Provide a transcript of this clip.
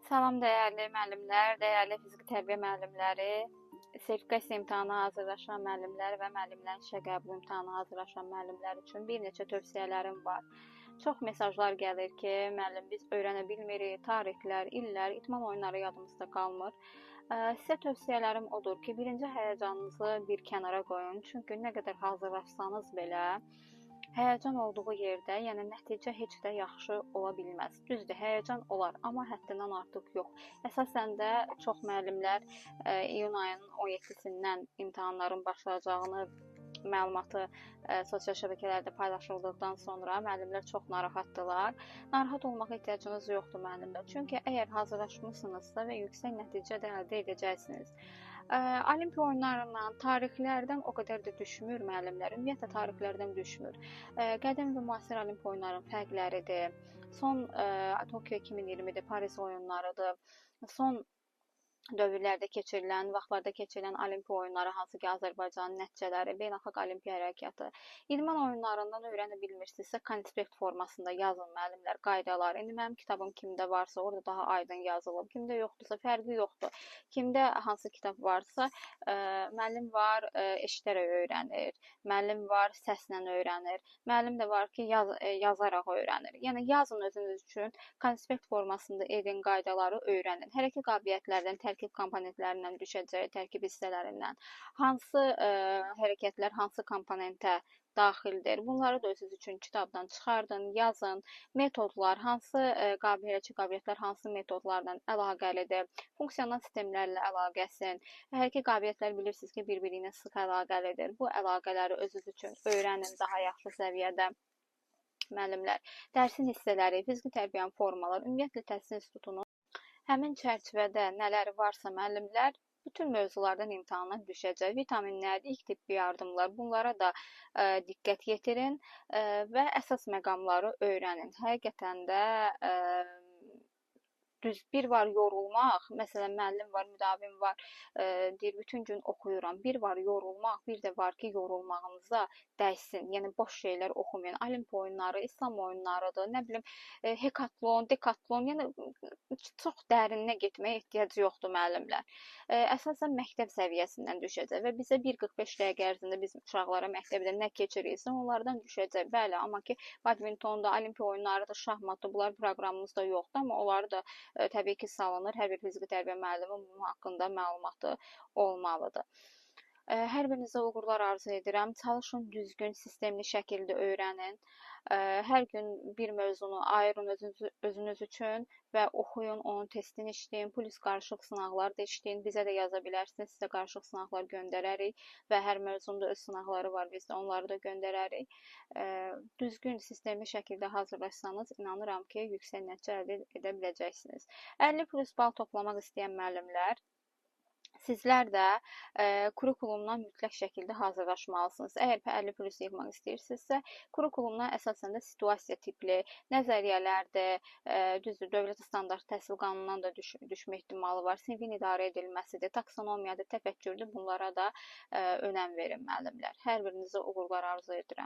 Salam dəyərli müəllimlər, dəyərli fiziki tərbiyə müəllimləri, sertifikasiya imtahanına hazırlaşan müəllimlər və müəllimlərin işə qəbul imtahanına hazırlaşan müəllimlər üçün bir neçə tövsiyələrim var. Çox mesajlar gəlir ki, müəllim biz öyrənə bilmirik, tarixlər, illər, idman oyunları yadımızda qalmır. Sizə tövsiyələrim odur ki, birinci həyəcanınızı bir kənara qoyun, çünki nə qədər hazırlaşsanız belə həyəcan olduğu yerdə, yəni nəticə heç də yaxşı ola bilməz. Düzdür, həyəcan olar, amma həddindən artıq yox. Əsasən də çox müəllimlər iyun ayının 17-sindən imtahanların başlayacağını məlumatı sosial şəbəkələrdə paylaşıldıqdan sonra müəllimlər çox narahatdılar. Narahat olmağa ehtiyacınız yoxdur müəllimlər. Çünki əgər hazırlaşmısınızsa və yüksək nəticə də əldə edəcəksiniz. Olimpiya oyunlarından, tarixlərdən o qədər də düşmür müəllimlər. Ümumiyyətlə tarixlərdən düşmür. Qədim və müasir olimpiya oyunlarının fərqləridir. Son Tokyo 2020-dir, Paris oyunlarıdır. Son dövrlərdə keçirilən, vaxtlarda keçirilən olimpiya oyunları, hansı ki, Azərbaycanın nəticələri, beynəlxalq olimpiya hərəkatı. İdman oyunlarından öyrənə bilmirsinizsə, konspekt formasında yazın müəllimlər, qaydalar. İndi mənim kitabım kimdə varsa, orada daha aydın yazılıb. Kimdə yoxdursa, fərqi yoxdur. Kimdə hansı kitab varsa, müəllim var, eşidərək öyrənir. Müəllim var, səslə öyrənir. Müəllim də var ki, yazaraq öyrənir. Yəni yazın özünüz üçün, konspekt formasında edin, qaydaları öyrənin. Hərəkət qabiliyyətlərdən, tərkib komponentlərindən düşəcək, tərkib hissələrindən hansı hərəkətlər hansı komponentə daxildir. Bunları da özünüz üçün kitabdan çıxardın, yazın. Metodlar, hansı hərəkət qabiliyyətlər hansı metodlarla əlaqəlidir, funksional sistemlərlə əlaqəsin. Hərəkət qabiliyyətləri bilirsiniz ki, bir-biri ilə sıx əlaqəlidir. Bu əlaqələri özünüz üçün öyrənin daha yaxşı səviyyədə. Müəllimlər, dərsin hissələri, fiziki tərbiyyənin formaları, ümumiyyətlə təhsil institutunun həmin çərçivədə nələri varsa müəllimlər bütün mövzulardan imtahana düşəcək. Vitaminlər, ilk tibbi yardımlar, bunlara da diqqət yetirin və əsas məqamları öyrənin. Həqiqətən də düz bir var yorulmaq, məsələn müəllim var, müdavim var, deyir bütün gün oxuyuram. Bir var yorulmaq, bir də var ki, yorulmağınıza dəysin. Yəni boş şeylər oxumayın. Olimpiya oyunları, İslam oyunlarıdır, nə bilim, hekatlon, dekatlon, yəni çox dərinə getməyə ehtiyac yoxdur müəllimlər. Əsasən məktəb səviyyəsindən düşəcək və bizə 1:45 dəqiqə ərzində biz uşaqlara məktəbdə nə keçirirsə, onlardan düşəcək. Bəli, amma ki, badmintonda, olimpiya oyunlarıdır, şahmatdır, bunlar proqramımızda yoxdur, amma onları da təbii ki, salınır. Hər bir fiziki tərbiyə müəllimi bunun haqqında məlumatı olmalıdır. Hər birinizə uğurlar arzu edirəm. Çalışın düzgün, sistemli şəkildə öyrənin. Hər gün bir mövzunu ayırın özünüz üçün və oxuyun, onun testini işləyin. Plus qarışıq sınaqlar da işləyin. Bizə də yaza bilərsiniz. Sizə qarışıq sınaqlar göndərərik və hər mövzunun da öz sınaqları var bizdə. Onları da göndərərik. Düzgün, sistemli şəkildə hazırlaşsanız, inanıram ki, yüksək nəticə əldə edə biləcəksiniz. 50+ bal toplamaq istəyən müəllimlər, sizlər də kurikulumdan mütləq şəkildə hazırlaşmalısınız. Əgər 50+ yığmaq istəyirsinizsə, kurikulumdan əsasən də situasiya tipli nəzəriyyələrdir, düzdür, dövlət standart təhsil qanunundan da düşmə ehtimalı var, sinfin idarə edilməsidir, taksonomiyadır, təfəkkürdür, bunlara da önəm verin müəllimlər. Hər birinizə uğurlar arzu edirəm.